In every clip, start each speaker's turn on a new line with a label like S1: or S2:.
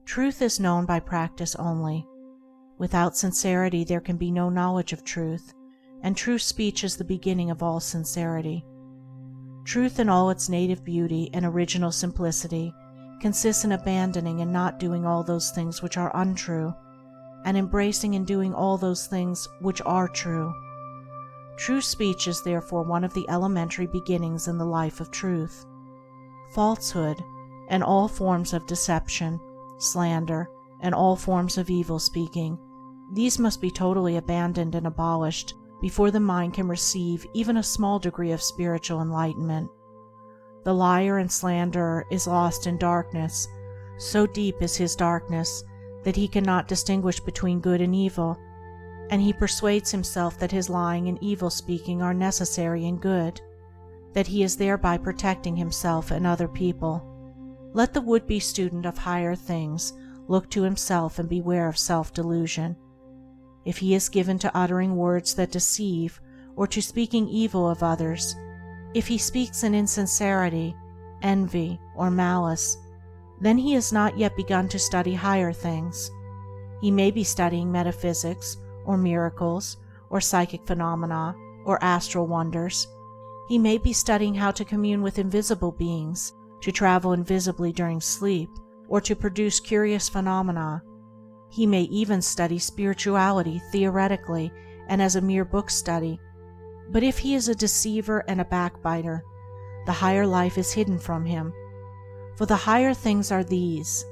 S1: Truth is known by practice only. Without sincerity there can be no knowledge of truth, and true speech is the beginning of all sincerity. Truth in all its native beauty and original simplicity consists in abandoning and not doing all those things which are untrue, and embracing and doing all those things which are true. True speech is therefore one of the elementary beginnings in the life of truth. Falsehood, and all forms of deception, slander, and all forms of evil speaking, these must be totally abandoned and abolished before the mind can receive even a small degree of spiritual enlightenment. The liar and slanderer is lost in darkness. So deep is his darkness that he cannot distinguish between good and evil, and he persuades himself that his lying and evil speaking are necessary and good, that he is thereby protecting himself and other people. Let the would-be student of higher things look to himself and beware of self-delusion. If he is given to uttering words that deceive or to speaking evil of others, if he speaks in insincerity, envy, or malice, then he has not yet begun to study higher things. He may be studying metaphysics, or miracles, or psychic phenomena, or astral wonders. He may be studying how to commune with invisible beings, to travel invisibly during sleep, or to produce curious phenomena. He may even study spirituality theoretically and as a mere book study. But if he is a deceiver and a backbiter, the higher life is hidden from him. For the higher things are these: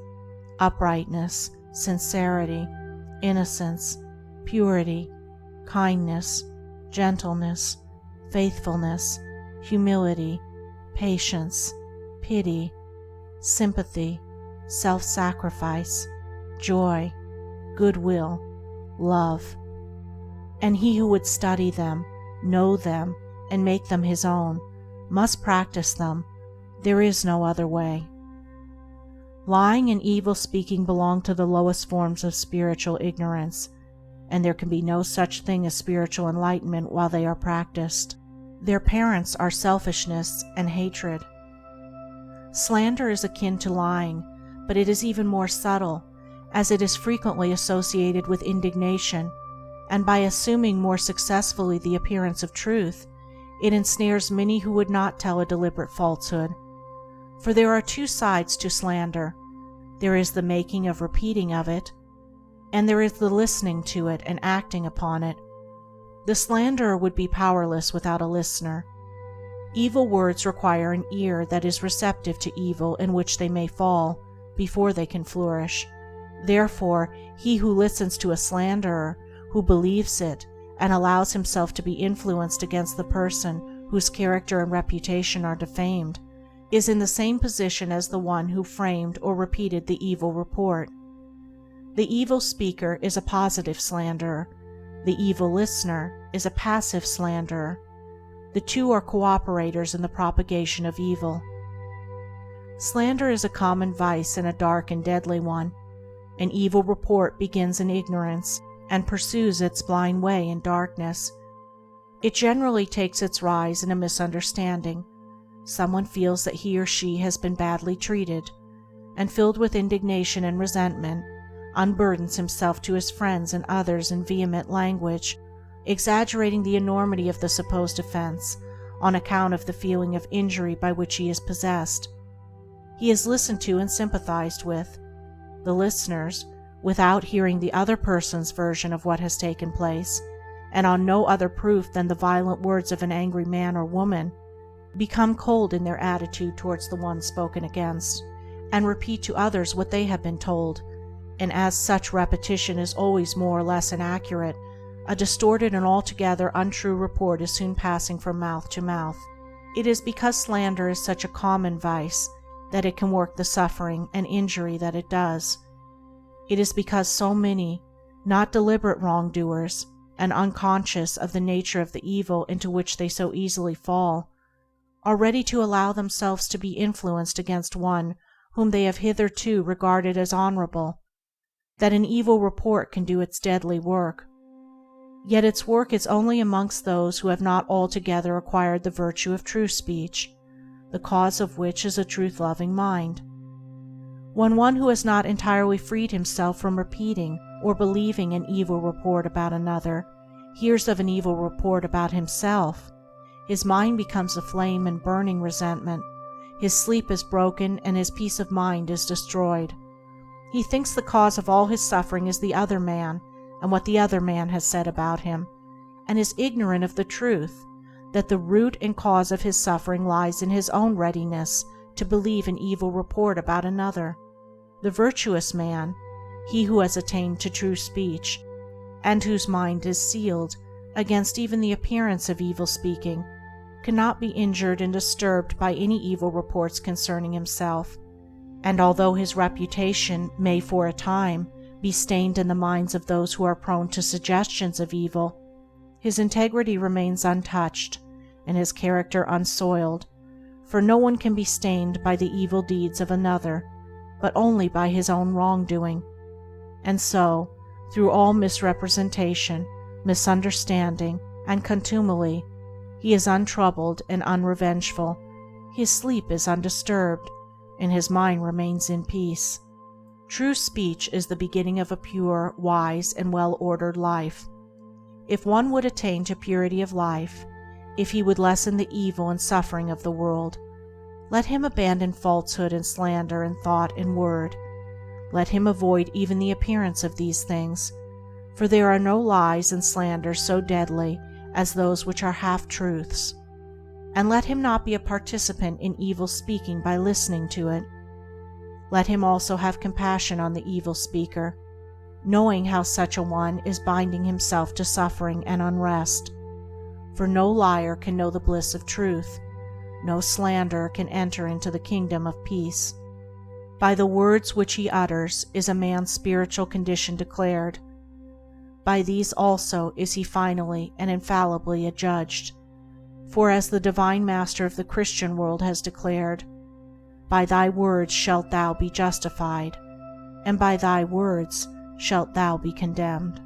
S1: uprightness, sincerity, innocence, purity, kindness, gentleness, faithfulness, humility, patience, pity, sympathy, self-sacrifice, joy, goodwill, love. And he who would study them, know them, and make them his own, must practice them. There is no other way. Lying and evil speaking belong to the lowest forms of spiritual ignorance, and there can be no such thing as spiritual enlightenment while they are practiced. Their parents are selfishness and hatred. Slander is akin to lying, but it is even more subtle, as it is frequently associated with indignation, and by assuming more successfully the appearance of truth, it ensnares many who would not tell a deliberate falsehood. For there are two sides to slander. There is the making of repeating of it, and there is the listening to it and acting upon it. The slanderer would be powerless without a listener. Evil words require an ear that is receptive to evil in which they may fall, before they can flourish. Therefore, he who listens to a slanderer, who believes it, and allows himself to be influenced against the person whose character and reputation are defamed, is in the same position as the one who framed or repeated the evil report. The evil speaker is a positive slanderer. The evil listener is a passive slanderer. The two are cooperators in the propagation of evil. Slander is a common vice and a dark and deadly one. An evil report begins in ignorance and pursues its blind way in darkness. It generally takes its rise in a misunderstanding. Someone feels that he or she has been badly treated, and filled with indignation and resentment, unburdens himself to his friends and others in vehement language, exaggerating the enormity of the supposed offense on account of the feeling of injury by which he is possessed. He is listened to and sympathized with. The listeners, without hearing the other person's version of what has taken place, and on no other proof than the violent words of an angry man or woman, become cold in their attitude towards the one spoken against, and repeat to others what they have been told, and as such repetition is always more or less inaccurate, a distorted and altogether untrue report is soon passing from mouth to mouth. It is because slander is such a common vice that it can work the suffering and injury that it does. It is because so many, not deliberate wrongdoers, and unconscious of the nature of the evil into which they so easily fall, are ready to allow themselves to be influenced against one whom they have hitherto regarded as honorable, that an evil report can do its deadly work. Yet its work is only amongst those who have not altogether acquired the virtue of true speech, the cause of which is a truth-loving mind. when one who has not entirely freed himself from repeating or believing an evil report about another hears of an evil report about himself, his mind becomes aflame in burning resentment, his sleep is broken, and his peace of mind is destroyed. He thinks the cause of all his suffering is the other man and what the other man has said about him, and is ignorant of the truth that the root and cause of his suffering lies in his own readiness to believe an evil report about another. The virtuous man, he who has attained to true speech, and whose mind is sealed against even the appearance of evil speaking, cannot be injured and disturbed by any evil reports concerning himself, and although his reputation may for a time be stained in the minds of those who are prone to suggestions of evil, his integrity remains untouched and his character unsoiled, for no one can be stained by the evil deeds of another, but only by his own wrongdoing. And so, through all misrepresentation, misunderstanding, and contumely, he is untroubled and unrevengeful, his sleep is undisturbed, and his mind remains in peace. True speech is the beginning of a pure, wise, and well-ordered life. If one would attain to purity of life, if he would lessen the evil and suffering of the world, let him abandon falsehood and slander in thought and word. Let him avoid even the appearance of these things, for there are no lies and slanders so deadly as those which are half-truths. And let him not be a participant in evil speaking by listening to it. Let him also have compassion on the evil speaker, knowing how such a one is binding himself to suffering and unrest. For no liar can know the bliss of truth, no slanderer can enter into the kingdom of peace. By the words which he utters is a man's spiritual condition declared. By these also is he finally and infallibly adjudged. For as the Divine Master of the Christian world has declared, "By thy words shalt thou be justified, and by thy words shalt thou be condemned."